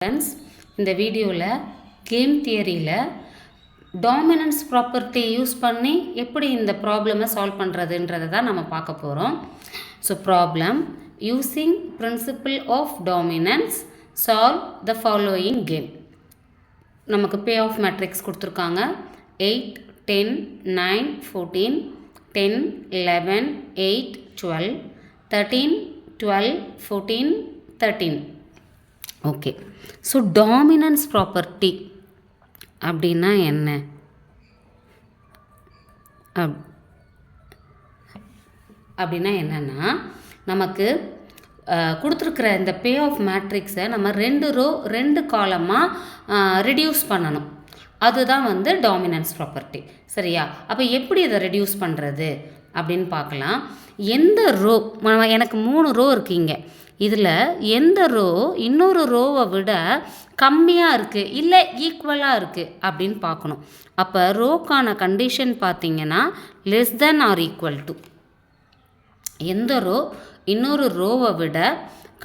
Friends, இந்த வீடியோவில் game தியரியில் dominance property use பண்ணி எப்படி இந்த ப்ராப்ளமை சால்வ் பண்ணுறதுன்றதை தான் நம்ம பார்க்க போகிறோம். So problem using principle of dominance solve the following game. நமக்கு பே ஆஃப் மேட்ரிக்ஸ் கொடுத்துருக்காங்க. 8, 10, 9, 14, 10, 11, 8, 12, 13, 12, 14, 13. ஓகே, ஸோ டாமினன்ஸ் ப்ராப்பர்ட்டி அப்படின்னா என்ன? அப்படின்னா என்னென்னா, நமக்கு கொடுத்துருக்குற இந்த பே ஆஃப் மேட்ரிக்ஸை நம்ம 2 ரோ 2 காலமாக ரெடியூஸ் பண்ணணும். அதுதான் வந்து டாமினன்ஸ் ப்ராப்பர்ட்டி. சரியா? அப்போ எப்படி இதை ரெடியூஸ் பண்ணுறது அப்படின்னு பார்க்கலாம். எந்த ரோ, எனக்கு 3 ரோ இருக்குங்க, இதில் எந்த ரோ இன்னொரு ரோவை விட கம்மியாக இருக்குது இல்லை ஈக்குவலாக இருக்குது அப்படின்னு பார்க்கணும். அப்போ ரோக்கான கண்டிஷன் பார்த்திங்கன்னா less than or equal to. எந்த ரோ இன்னொரு ரோவை விட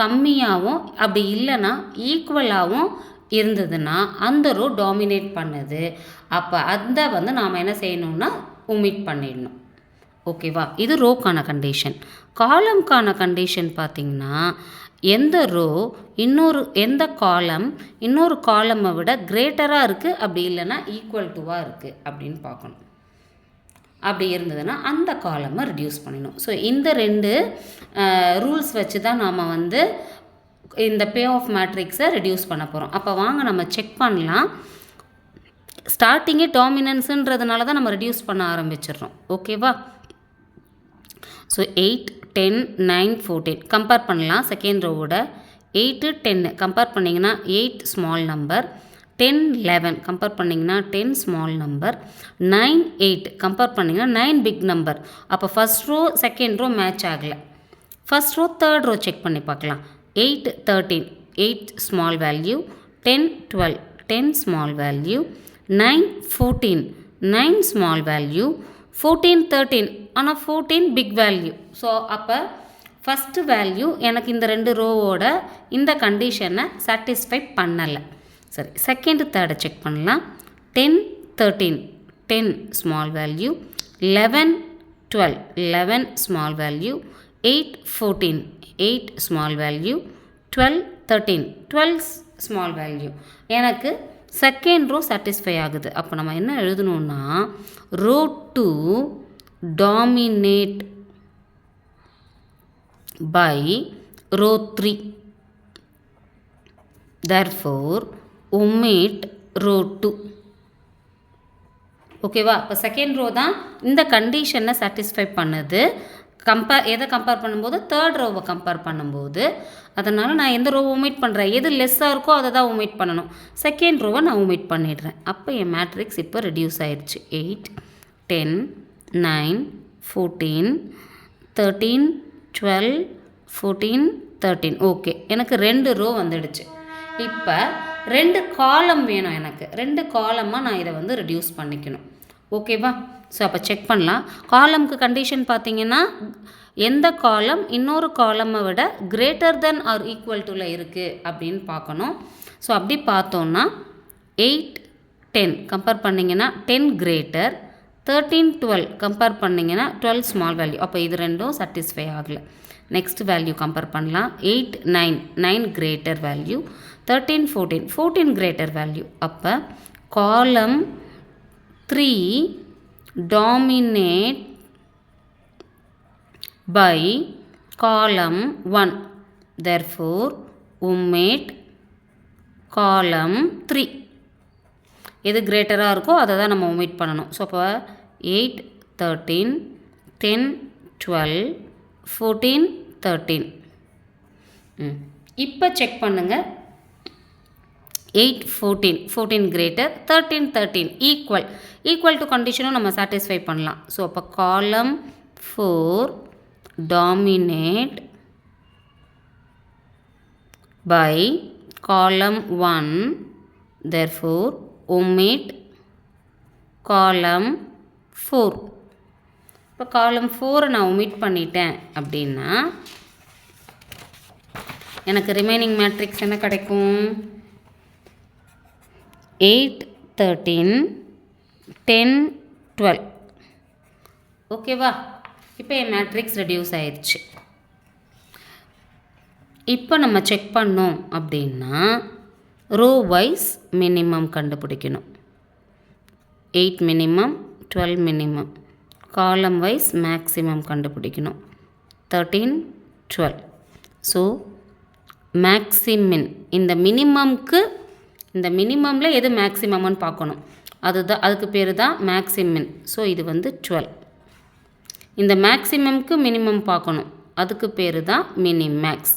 கம்மியாகவும் அப்படி இல்லைன்னா ஈக்குவலாகவும் இருந்ததுன்னா அந்த ரோ டாமினேட் பண்ணுது. அப்போ அதை வந்து நாம் என்ன செய்யணும்னா ஒமிட் பண்ணிடணும். ஓகேவா? இது ரோக்கான கண்டிஷன். காலம்கான கண்டிஷன் பார்த்திங்கன்னா எந்த ரோ எந்த காலம் இன்னொரு காலமை விட கிரேட்டராக இருக்குது அப்படி இல்லைன்னா ஈக்குவல் டுவாக இருக்குது அப்படின்னு பார்க்கணும். அப்படி இருந்ததுன்னா அந்த காலமை ரெடியூஸ் பண்ணிடணும். ஸோ இந்த 2 ரூல்ஸ் வச்சு தான் நாம் வந்து இந்த பே ஆஃப் மேட்ரிக்ஸை ரெடியூஸ் பண்ண போகிறோம். அப்போ வாங்க நம்ம செக் பண்ணலாம். ஸ்டார்டிங்கே டாமினன்ஸுன்றதுனால தான் நம்ம ரெடியூஸ் பண்ண ஆரம்பிச்சிடுறோம். ஓகேவா? ஸோ 8, 10, 9, 14 கம்பேர் பண்ணலாம். செகண்ட் ரோவோட 8, 10 கம்பேர் பண்ணிங்கன்னா 8 ஸ்மால் நம்பர், 10, 11 கம்பேர் பண்ணிங்கன்னா 10 ஸ்மால் நம்பர், 9, 8 கம்பேர் பண்ணிங்கன்னா 9 பிக் நம்பர். அப்போ first row second row match ஆகலை. First row third row check பண்ணி பார்க்கலாம். 8, 13 8 small value, 10, 12 10 small value, 9, 14 9 small value, 14, 13 ஆனால் 14 பிக் வேல்யூ. ஸோ அப்போ ஃபஸ்ட்டு வேல்யூ எனக்கு இந்த 2 ரோவோட இந்த கண்டிஷனை சாட்டிஸ்ஃபை பண்ணலை. சரி, செகண்ட் தேர்டை செக் பண்ணலாம். 10, 13 10 small value, 11, 12 11 small value, 8, 14 8 small value, 12, 13 12 small value. எனக்கு செகண்ட் ரோ சாட்டிஸ்ஃபை ஆகுது. அப்போ நம்ம என்ன எழுதணும்னா row 2 dominate by row 3, therefore omit row 2. ஓகேவா? இப்போ செகண்ட் ரோ தான் இந்த கண்டிஷனை சாட்டிஸ்ஃபை பண்ணுது. எதை கம்பேர் பண்ணும்போது தேர்ட் ரோவை கம்பேர் பண்ணும்போது. அதனால் நான் எந்த ரோவை ஒமிட் பண்ணுறேன், எது லெஸ்ஸாக இருக்கோ அதை தான் ஒமிட் பண்ணணும். செகண்ட் ரோவை நான் ஒமிட் பண்ணிடுறேன். அப்போ என் மேட்ரிக்ஸ் இப்போ ரெடியூஸ் ஆயிடுச்சு. 8, 10, 9, 14, 13, 12, 14, 13. ஓகே, எனக்கு 2 ரோ வந்துடுச்சு. இப்போ 2 காலம் வேணும். எனக்கு 2 காலமாக நான் இதை வந்து ரெடியூஸ் பண்ணிக்கணும். ஓகேவா? ஸோ அப்போ செக் பண்ணலாம். காலம்க்கு கண்டிஷன் பார்த்திங்கன்னா எந்த காலம் இன்னொரு காலமை விட கிரேட்டர் தென் ஆர் ஈக்குவல் டுல இருக்குது அப்படின்னு பார்க்கணும். ஸோ அப்படி பார்த்தோன்னா 8, 10 கம்பேர் பண்ணிங்கன்னா 10 கிரேட்டர், 13, 12 கம்பேர் பண்ணிங்கன்னா 12 ஸ்மால் வேல்யூ. அப்போ இது 2ம் சாட்டிஸ்ஃபை ஆகலை. நெக்ஸ்ட் வேல்யூ கம்பேர் பண்ணலாம். 8, 9 9 கிரேட்டர் வேல்யூ, 13, 14 14 கிரேட்டர் வேல்யூ. அப்போ காலம் 3 dominate by column 1, therefore omit column 3. எது கிரேட்டராக இருக்கோ அதை தான் நம்ம ஒமிட் பண்ணணும். ஸோ அப்போ 8, 13 10 12 14 13. இப்போ செக் பண்ணுங்கள். 8, 14 14 கிரேட்டர், 13 13 ஈக்குவல் டு கண்டிஷனும் நம்ம சாட்டிஸ்ஃபை பண்ணலாம். ஸோ அப்போ காலம் 4 டாமினேட் பை காலம் 1, therefore omit காலம் 4. இப்போ காலம் 4 நான் ஒமிட் பண்ணிட்டேன் அப்படின்னா எனக்கு ரிமைனிங் மேட்ரிக்ஸ் என்ன கிடைக்கும்? 8, 13, 10, 12. ஓகேவா? இப்போ என் மேட்ரிக்ஸ் ரெடியூஸ் ஆயிடுச்சு. இப்போ நம்ம செக் பண்ணோம் அப்படின்னா ரோ வைஸ் மினிமம் கண்டுபிடிக்கணும். 8 minimum, 12 minimum. Column wise maximum கண்டுபிடிக்கணும். 13, 12. ஸோ மேக்ஸிமின் இந்த மினிமம்க்கு இந்த மினிமமில் எது மேக்ஸிமம்னு பார்க்கணும். அதுக்கு பேர் தான் மேக்ஸிமின். ஸோ இது வந்து 12. இந்த மேக்ஸிமம்க்கு மினிமம் பார்க்கணும். அதுக்கு பேர் தான் மினிமேக்ஸ்.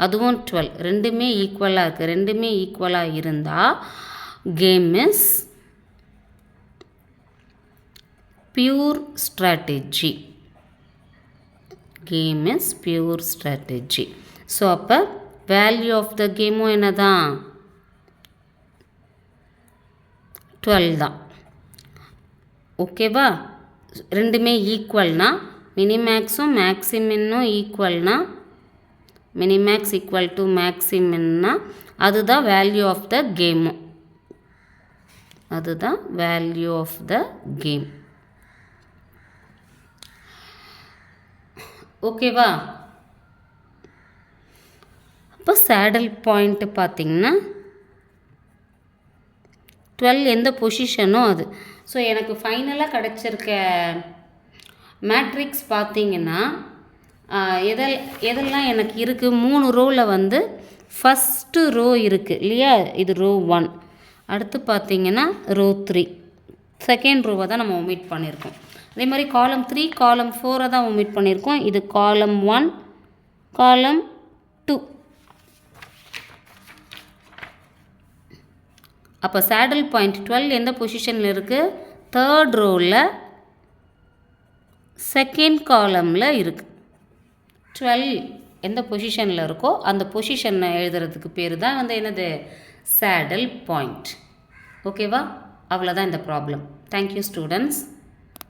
அதுவும் 12. ரெண்டுமே ஈக்குவலாக இருக்குது. ரெண்டுமே ஈக்குவலாக இருந்தால் game is pure strategy. Game is pure strategy. So அப்போ வேல்யூ ஆஃப் த கேமும் என்ன தான்? 12 தான். ஓகேவா? ரெண்டுமே ஈக்குவல்னா மினிமேக்ஸும் மேக்ஸிமின்னும் ஈக்குவல்னா மினிமேக்ஸ் ஈக்குவல் டு மேக்ஸிமின்னா அதுதான் வேல்யூ ஆஃப் த கேமும். அதுதான் வேல்யூ ஆஃப் த கேம். ஓகேவா? அப்போ சேடல் பாயிண்ட் பார்த்திங்கன்னா 12 எந்த பொசிஷனோ அது. ஸோ எனக்கு ஃபைனலாக கிடச்சிருக்க மேட்ரிக்ஸ் பார்த்திங்கன்னா எதெல்லாம் எனக்கு இருக்குது? 3 ரோவில் வந்து ஃபஸ்ட்டு ரோ இருக்குது இல்லையா? இது ரோ 1. அடுத்து பார்த்திங்கன்னா ரோ 3. செகண்ட் ரோவை தான் நம்ம ஒமிட் பண்ணியிருக்கோம். அதே மாதிரி காலம் 3, காலம் 4 தான் ஒமிட் பண்ணியிருக்கோம். இது காலம் 1, காலம் 2. அப்போ சேடல் பாயிண்ட் 12 எந்த பொசிஷனில் இருக்குது? தேர்ட் ரோவில் செகண்ட் காலமில் இருக்குது. 12 எந்த பொசிஷனில் இருக்கோ அந்த பொசிஷனை எழுதுறதுக்கு பேர் தான் வந்து என்னது? Saddle point. ஓகேவா? அவ்வளோதான் இந்த ப்ராப்ளம். Thank you students.